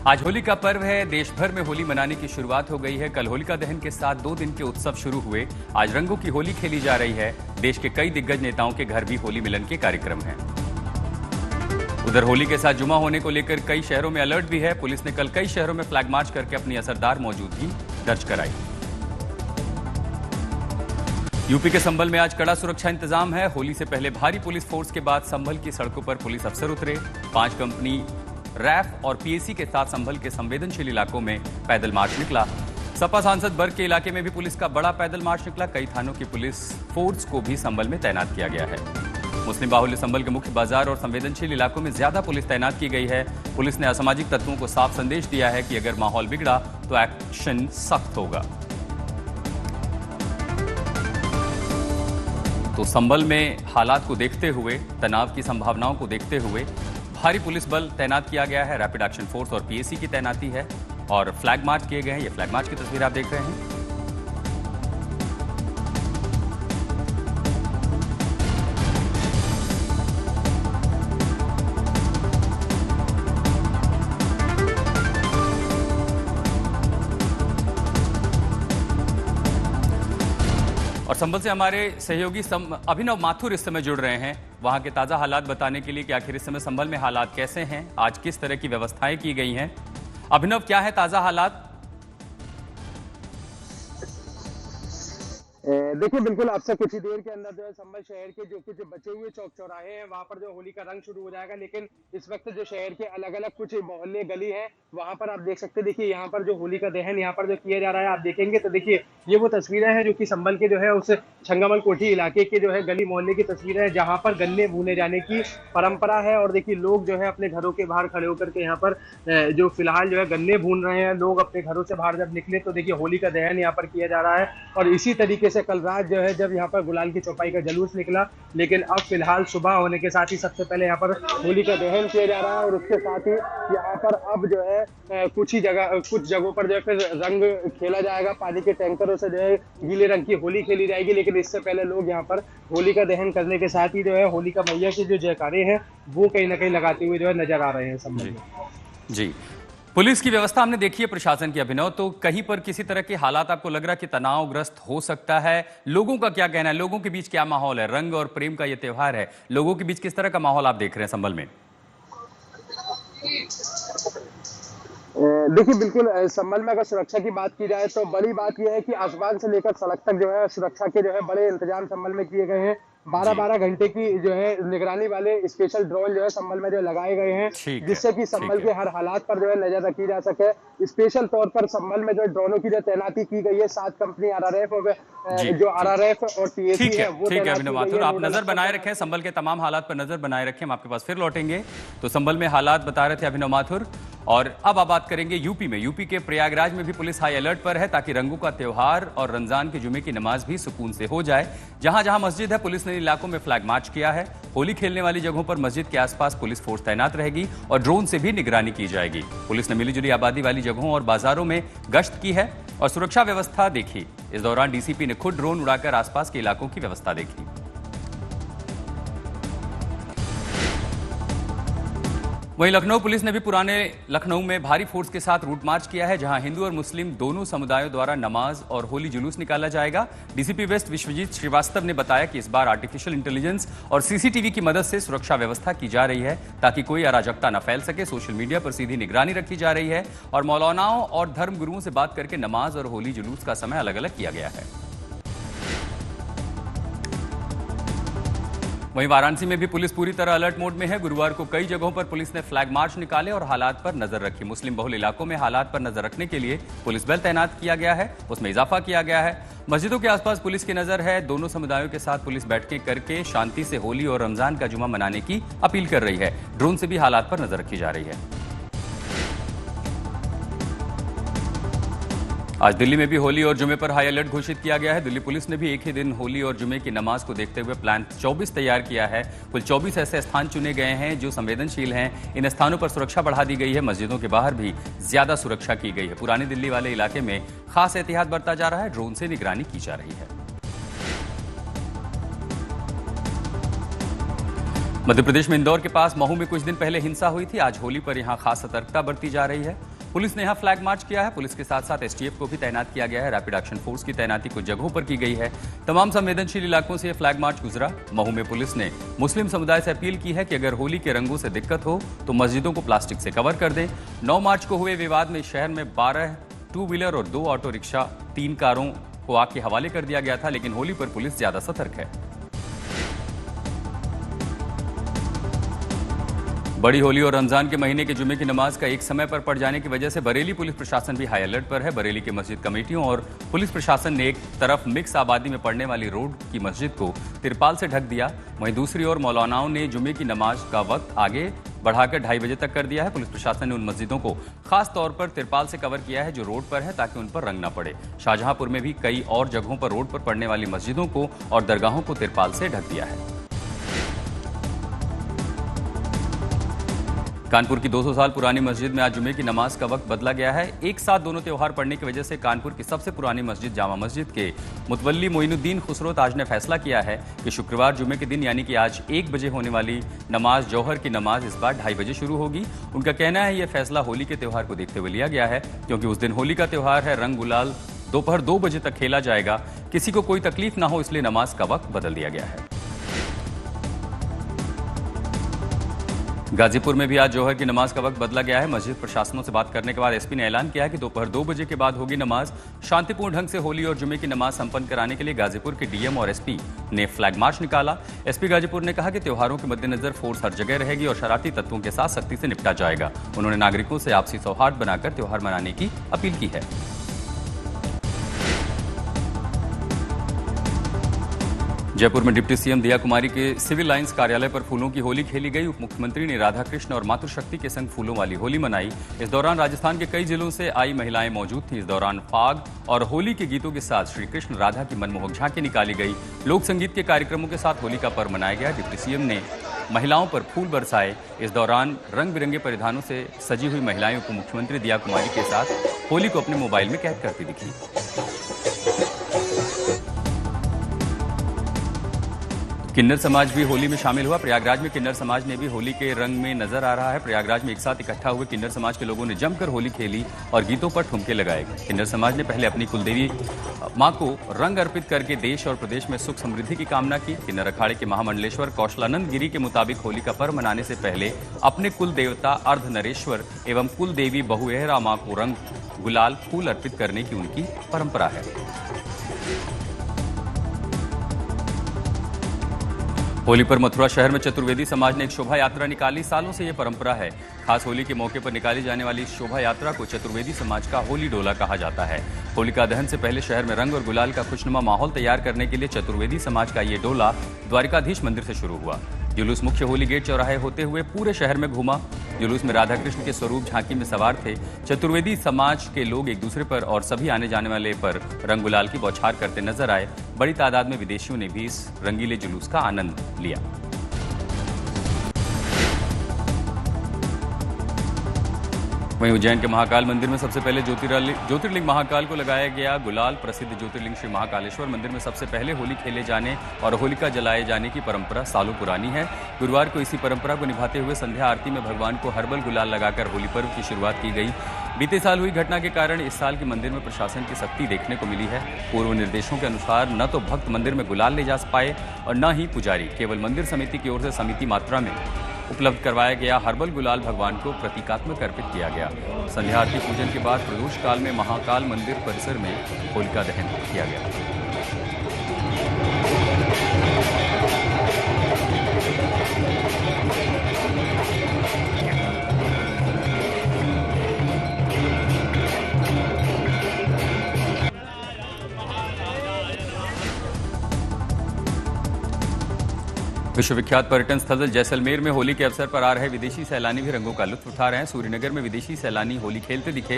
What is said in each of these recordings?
आज होली का पर्व है। देश भर में होली मनाने की शुरुआत हो गई है। कल होलिका दहन के साथ 2 दिन के उत्सव शुरू हुए। आज रंगों की होली खेली जा रही है। देश के कई दिग्गज नेताओं के घर भी होली मिलन के कार्यक्रम हैं। उधर होली के साथ जुमा होने को लेकर कई शहरों में अलर्ट भी है। पुलिस ने कल कई शहरों में फ्लैग मार्च करके अपनी असरदार मौजूदगी दर्ज कराई। यूपी के संभल में आज कड़ा सुरक्षा इंतजाम है। होली से पहले भारी पुलिस फोर्स के बाद संभल की सड़कों पर पुलिस अफसर उतरे। 5 कंपनी रैफ और पीएसी के साथ संभल के संवेदनशील इलाकों में पैदल मार्च निकला। सपा सांसद बर्ग के इलाके में भी पुलिस का बड़ा पैदल मार्च निकला। कई थानों की पुलिस फोर्स को भी संभल में तैनात किया गया है। मुस्लिम बाहुल्य संभल के मुख्य बाजार और संवेदनशील इलाकों में ज्यादा पुलिस तैनात की गई है। पुलिस ने असामाजिक तत्वों को साफ संदेश दिया है कि अगर माहौल बिगड़ा तो एक्शन सख्त होगा। तो संभल में हालात को देखते हुए, तनाव की संभावनाओं को देखते हुए भारी पुलिस बल तैनात किया गया है। रैपिड एक्शन फोर्स और पीएसी की तैनाती है और फ्लैग मार्च किए गए हैं। ये फ्लैग मार्च की तस्वीर आप देख रहे हैं। और संभल से हमारे सहयोगी अभिनव माथुर इस समय जुड़ रहे हैं वहां के ताजा हालात बताने के लिए कि आखिर इस समय संभल में हालात कैसे हैं, आज किस तरह की व्यवस्थाएं की गई हैं। अभिनव, क्या है ताजा हालात? देखिए, बिल्कुल आपसे कुछ ही देर के अंदर जो है संभल शहर के जो कुछ बचे हुए चौक चौराहे हैं वहां पर जो होली का रंग शुरू हो जाएगा। लेकिन इस वक्त जो शहर के अलग अलग कुछ मोहल्ले गली हैं वहां पर आप देख सकते हैं। देखिए, यहाँ पर जो होली का दहन यहाँ पर जो किया जा रहा है, आप देखेंगे तो देखिए ये वो तस्वीरें हैं जो कि संभल के जो है उस छंगामल कोठी इलाके के जो है गली मोहल्ले की तस्वीरें हैं जहाँ पर गन्ने भूने जाने की परंपरा है। और देखिए, लोग जो है अपने घरों के बाहर खड़े होकर के यहाँ पर जो फिलहाल जो है गन्ने भून रहे हैं। लोग अपने घरों से बाहर जब निकले तो देखिए होली का दहन यहाँ पर किया जा रहा है। और इसी तरीके से कल रात जो है जब यहाँ पर गुलाल की चौपाई का जुलूस निकला, लेकिन अब फिलहाल सुबह होने के साथ ही सबसे पहले यहाँ पर होली का दहन किया जा रहा है। और उसके साथ ही यहाँ पर अब जो है कुछ जगहों पर जो है फिर रंग खेला जाएगा। पानी के टैंकरों से जो है गीले रंग की होली खेली जाएगी। लेकिन इससे पहले लोग यहाँ पर होली का दहन करने के साथ ही जो है होली का मैया के जो जयकारे हैं वो कहीं ना कहीं लगाते हुए जो है नजर आ रहे हैं संभल में। जी, पुलिस की व्यवस्था हमने देखी है प्रशासन की। अभिनव, तो कहीं पर किसी तरह के हालात आपको लग रहा है कि तनावग्रस्त हो सकता है? लोगों का क्या कहना है? लोगों के बीच क्या माहौल है? रंग और प्रेम का ये त्योहार है, लोगों के बीच किस तरह का माहौल आप देख रहे हैं संभल में? देखिए, बिल्कुल संभल में अगर सुरक्षा की बात की जाए तो बड़ी बात यह है कि आसमान से लेकर सड़क तक जो है सुरक्षा के जो है बड़े इंतजाम संभल में किए गए हैं। 12-12 घंटे की जो है निगरानी वाले स्पेशल ड्रोन जो है संभल में जो लगाए गए हैं, जिससे कि संभल के हर हालात पर जो है नजर रखी जा सके। स्पेशल तौर पर संभल में जो ड्रोनों की जो तैनाती की गई है 7 कंपनी आरआरएफ और जो आरआरएफ और टीएसी है वो ठीक है अभिनव माथुर, आप नजर बनाए रखें, संभल के तमाम हालात पर नजर बनाए रखें। हम आपके पास फिर लौटेंगे। तो संभल में हालात बता रहे थे अभिनव माथुर। और अब आप बात करेंगे यूपी में। यूपी के प्रयागराज में भी पुलिस हाई अलर्ट पर है ताकि रंगों का त्योहार और रमजान के जुमे की नमाज भी सुकून से हो जाए। जहां जहां मस्जिद है पुलिस ने इलाकों में फ्लैग मार्च किया है। होली खेलने वाली जगहों पर मस्जिद के आसपास पुलिस फोर्स तैनात रहेगी और ड्रोन से भी निगरानी की जाएगी। पुलिस ने मिलीजुली आबादी वाली जगहों और बाजारों में गश्त की है और सुरक्षा व्यवस्था देखी। इस दौरान डीसीपी ने खुद ड्रोन उड़ाकर आसपास के इलाकों की व्यवस्था देखी। वहीं लखनऊ पुलिस ने भी पुराने लखनऊ में भारी फोर्स के साथ रूट मार्च किया है, जहां हिंदू और मुस्लिम दोनों समुदायों द्वारा नमाज और होली जुलूस निकाला जाएगा। डीसीपी वेस्ट विश्वजीत श्रीवास्तव ने बताया कि इस बार आर्टिफिशियल इंटेलिजेंस और सीसीटीवी की मदद से सुरक्षा व्यवस्था की जा रही है ताकि कोई अराजकता न फैल सके। सोशल मीडिया पर सीधी निगरानी रखी जा रही है और मौलानाओं और धर्म गुरुओं से बात करके नमाज और होली जुलूस का समय अलग अलग किया गया है। वहीं वाराणसी में भी पुलिस पूरी तरह अलर्ट मोड में है। गुरुवार को कई जगहों पर पुलिस ने फ्लैग मार्च निकाले और हालात पर नजर रखी। मुस्लिम बहुल इलाकों में हालात पर नजर रखने के लिए पुलिस बल तैनात किया गया है, उसमें इजाफा किया गया है। मस्जिदों के आसपास पुलिस की नजर है। दोनों समुदायों के साथ पुलिस बैठकें करके शांति से होली और रमजान का जुमा मनाने की अपील कर रही है। ड्रोन से भी हालात पर नजर रखी जा रही है। आज दिल्ली में भी होली और जुमे पर हाई अलर्ट घोषित किया गया है। दिल्ली पुलिस ने भी एक ही दिन होली और जुमे की नमाज को देखते हुए प्लान 24 तैयार किया है। कुल 24 ऐसे स्थान चुने गए हैं जो संवेदनशील हैं। इन स्थानों पर सुरक्षा बढ़ा दी गई है। मस्जिदों के बाहर भी ज्यादा सुरक्षा की गई है। पुरानी दिल्ली वाले इलाके में खास एहतियात बरता जा रहा है। ड्रोन से निगरानी की जा रही है। मध्य प्रदेश में इंदौर के पास महू में कुछ दिन पहले हिंसा हुई थी। आज होली पर यहां खास सतर्कता बरती जा रही है। पुलिस ने यहां फ्लैग मार्च किया है। पुलिस के साथ साथ एसटीएफ को भी तैनात किया गया है। रैपिड एक्शन फोर्स की तैनाती कुछ जगहों पर की गई है। तमाम संवेदनशील इलाकों से यह फ्लैग मार्च गुजरा। महू में पुलिस ने मुस्लिम समुदाय से अपील की है कि अगर होली के रंगों से दिक्कत हो तो मस्जिदों को प्लास्टिक से कवर कर दें। 9 मार्च को हुए विवाद में शहर में 12 टू व्हीलर और 2 ऑटो रिक्शा 3 कारों को आग के हवाले कर दिया गया था, लेकिन होली पर पुलिस ज्यादा सतर्क है। बड़ी होली और रमजान के महीने के जुमे की नमाज का एक समय पर पड़ जाने की वजह से बरेली पुलिस प्रशासन भी हाई अलर्ट पर है। बरेली के मस्जिद कमेटियों और पुलिस प्रशासन ने एक तरफ मिक्स आबादी में पड़ने वाली रोड की मस्जिद को तिरपाल से ढक दिया, वहीं दूसरी ओर मौलानाओं ने जुमे की नमाज का वक्त आगे बढ़ाकर 2:30 बजे तक कर दिया है। पुलिस प्रशासन ने उन मस्जिदों को खास तौर पर तिरपाल से कवर किया है जो रोड पर है, ताकि उन पर रंग न पड़े। शाहजहांपुर में भी कई और जगहों पर रोड पर पड़ने वाली मस्जिदों को और दरगाहों को तिरपाल से ढक दिया है। कानपुर की 200 साल पुरानी मस्जिद में आज जुमे की नमाज का वक्त बदला गया है। एक साथ दोनों त्योहार पड़ने की वजह से कानपुर की सबसे पुरानी मस्जिद जामा मस्जिद के मुतवल्ली मोइनुद्दीन खुसरो ताज ने फैसला किया है कि शुक्रवार जुमे के दिन यानी कि आज 1 बजे होने वाली नमाज जौहर की नमाज इस बार 2:30 बजे शुरू होगी। उनका कहना है यह फैसला होली के त्योहार को देखते हुए लिया गया है, क्योंकि उस दिन होली का त्योहार है। रंग गुलाल दोपहर 2 बजे तक खेला जाएगा। किसी को कोई तकलीफ ना हो इसलिए नमाज का वक्त बदल दिया गया है। गाजीपुर में भी आज जौहर की नमाज का वक्त बदला गया है। मस्जिद प्रशासनों से बात करने के बाद एसपी ने ऐलान किया है कि दोपहर 2 बजे के बाद होगी नमाज। शांतिपूर्ण ढंग से होली और जुमे की नमाज संपन्न कराने के लिए गाजीपुर के डीएम और एसपी ने फ्लैग मार्च निकाला। एसपी गाजीपुर ने कहा कि त्योहारों के मद्देनजर फोर्स हर जगह रहेगी और शरारती तत्वों के साथ सख्ती से निपटा जाएगा। उन्होंने नागरिकों से आपसी सौहार्द बनाकर त्योहार मनाने की अपील की है। जयपुर में डिप्टी सीएम दिया कुमारी के सिविल लाइंस कार्यालय पर फूलों की होली खेली गई। उप मुख्यमंत्री ने राधा कृष्ण और मातृशक्ति के संग फूलों वाली होली मनाई। इस दौरान राजस्थान के कई जिलों से आई महिलाएं मौजूद थीं। इस दौरान फाग और होली के गीतों के साथ श्री कृष्ण राधा की मनमोहक झांकी निकाली गई। लोक संगीत के कार्यक्रमों के साथ होली का पर्व मनाया गया। डिप्टी सीएम ने महिलाओं पर फूल बरसाए। इस दौरान रंग बिरंगे परिधानों से सजी हुई महिलाएं उप मुख्यमंत्री दिया कुमारी के साथ होली को अपने मोबाइल में कैद करती दिखी। किन्नर समाज भी होली में शामिल हुआ। प्रयागराज में किन्नर समाज ने भी होली के रंग में नजर आ रहा है। प्रयागराज में एक साथ इकट्ठा हुए किन्नर समाज के लोगों ने जमकर होली खेली और गीतों पर ठुमके लगाए। किन्नर समाज ने पहले अपनी कुलदेवी मां को रंग अर्पित करके देश और प्रदेश में सुख समृद्धि की कामना की। किन्नर अखाड़े के महामंडलेश्वर कौशलानंद गिरी के मुताबिक होली का पर्व मनाने से पहले अपने कुल देवता अर्धनरेश्वर एवं कुल देवी बहुएहरा मां को रंग गुलाल फूल अर्पित करने की उनकी परंपरा है। होली पर मथुरा शहर में चतुर्वेदी समाज ने एक शोभा यात्रा निकाली। सालों से यह परंपरा है। खास होली के मौके पर निकाली जाने वाली इस शोभा यात्रा को चतुर्वेदी समाज का होली डोला कहा जाता है। होलिका दहन से पहले शहर में रंग और गुलाल का खुशनुमा माहौल तैयार करने के लिए चतुर्वेदी समाज का ये डोला द्वारिकाधीश मंदिर से शुरू हुआ। जुलूस मुख्य होली गेट चौराहे होते हुए पूरे शहर में घूमा। जुलूस में राधा कृष्ण के स्वरूप झांकी में सवार थे। चतुर्वेदी समाज के लोग एक दूसरे पर और सभी आने जाने वाले पर रंग गुलाल की बौछार करते नजर आए। बड़ी तादाद में विदेशियों ने भी इस रंगीले जुलूस का आनंद लिया। वहीं उज्जैन के महाकाल मंदिर में सबसे पहले ज्योतिर्लिंग महाकाल को लगाया गया गुलाल। प्रसिद्ध ज्योतिर्लिंग श्री महाकालेश्वर मंदिर में सबसे पहले होली खेले जाने और होलिका जलाए जाने की परंपरा सालों पुरानी है। गुरुवार को इसी परंपरा को निभाते हुए संध्या आरती में भगवान को हर्बल गुलाल लगाकर होली पर्व की शुरुआत की गई। बीते साल हुई घटना के कारण इस साल के मंदिर में प्रशासन की सख्ती देखने को मिली है। पूर्व निर्देशों के अनुसार न तो भक्त मंदिर में गुलाल ले जा पाए और न ही पुजारी। केवल मंदिर समिति की ओर से सीमित मात्रा में उपलब्ध करवाया गया हर्बल गुलाल भगवान को प्रतीकात्मक अर्पित किया गया। संध्या आरती पूजन के बाद प्रदोष काल में महाकाल मंदिर परिसर में होलिका दहन किया गया। विश्वविख्यात पर्यटन स्थल जैसलमेर में होली के अवसर पर आ रहे विदेशी सैलानी भी रंगों का लुत्फ उठा रहे हैं। सूर्यनगर में विदेशी सैलानी होली खेलते दिखे।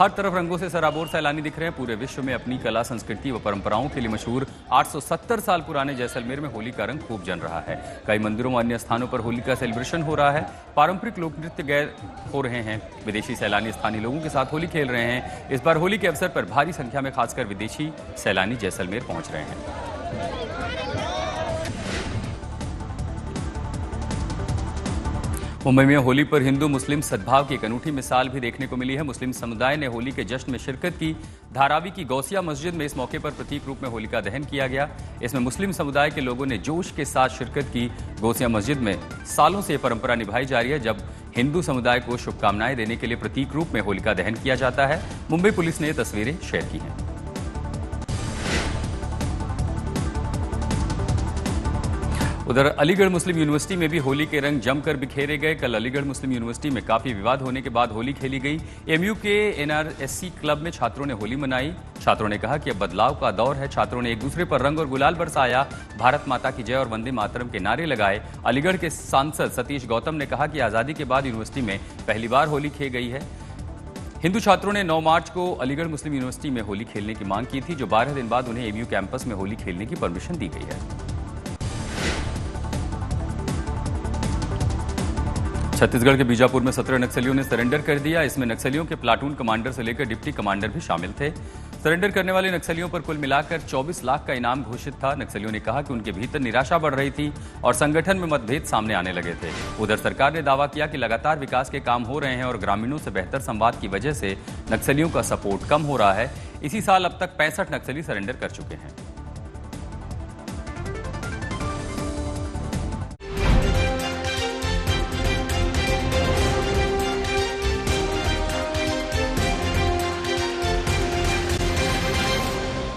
हर तरफ रंगों से सराबोर सैलानी दिख रहे हैं। पूरे विश्व में अपनी कला, संस्कृति व परंपराओं के लिए मशहूर 870 साल पुराने जैसलमेर में होली का रंग खूब जम रहा है। कई मंदिरों व अन्य स्थानों पर होली का सेलिब्रेशन हो रहा है। पारंपरिक लोक नृत्य गैर हो रहे हैं। विदेशी सैलानी स्थानीय लोगों के साथ होली खेल रहे हैं। इस बार होली के अवसर पर भारी संख्या में खासकर विदेशी सैलानी जैसलमेर पहुंच रहे हैं। मुंबई में होली पर हिंदू मुस्लिम सद्भाव की एक अनूठी मिसाल भी देखने को मिली है। मुस्लिम समुदाय ने होली के जश्न में शिरकत की। धारावी की गौसिया मस्जिद में इस मौके पर प्रतीक रूप में होलिका दहन किया गया। इसमें मुस्लिम समुदाय के लोगों ने जोश के साथ शिरकत की। गौसिया मस्जिद में सालों से यह परंपरा निभाई जा रही है, जब हिंदू समुदाय को शुभकामनाएं देने के लिए प्रतीक रूप में होलिका दहन किया जाता है। मुंबई पुलिस ने ये तस्वीरें शेयर की हैं। उधर अलीगढ़ मुस्लिम यूनिवर्सिटी में भी होली के रंग जमकर बिखेरे गए। कल अलीगढ़ मुस्लिम यूनिवर्सिटी में काफी विवाद होने के बाद होली खेली गई। एमयू के एनआरएससी क्लब में छात्रों ने होली मनाई। छात्रों ने कहा कि अब बदलाव का दौर है। छात्रों ने एक दूसरे पर रंग और गुलाल बरसाया। भारत माता की जय और वंदे मातरम के नारे लगाए। अलीगढ़ के सांसद सतीश गौतम ने कहा कि आजादी के बाद यूनिवर्सिटी में पहली बार होली खेली गई है। हिंदू छात्रों ने 9 मार्च को अलीगढ़ मुस्लिम यूनिवर्सिटी में होली खेलने की मांग की थी, जो 12 दिन बाद उन्हें एमयू कैंपस में होली खेलने की परमिशन दी गई है। छत्तीसगढ़ के बीजापुर में 17 नक्सलियों ने सरेंडर कर दिया। इसमें नक्सलियों के प्लाटून कमांडर से लेकर डिप्टी कमांडर भी शामिल थे। सरेंडर करने वाले नक्सलियों पर कुल मिलाकर 24 लाख का इनाम घोषित था। नक्सलियों ने कहा कि उनके भीतर निराशा बढ़ रही थी और संगठन में मतभेद सामने आने लगे थे। उधर सरकार ने दावा किया कि लगातार विकास के काम हो रहे हैं और ग्रामीणों से बेहतर संवाद की वजह से नक्सलियों का सपोर्ट कम हो रहा है। इसी साल अब तक 65 नक्सली सरेंडर कर चुके हैं।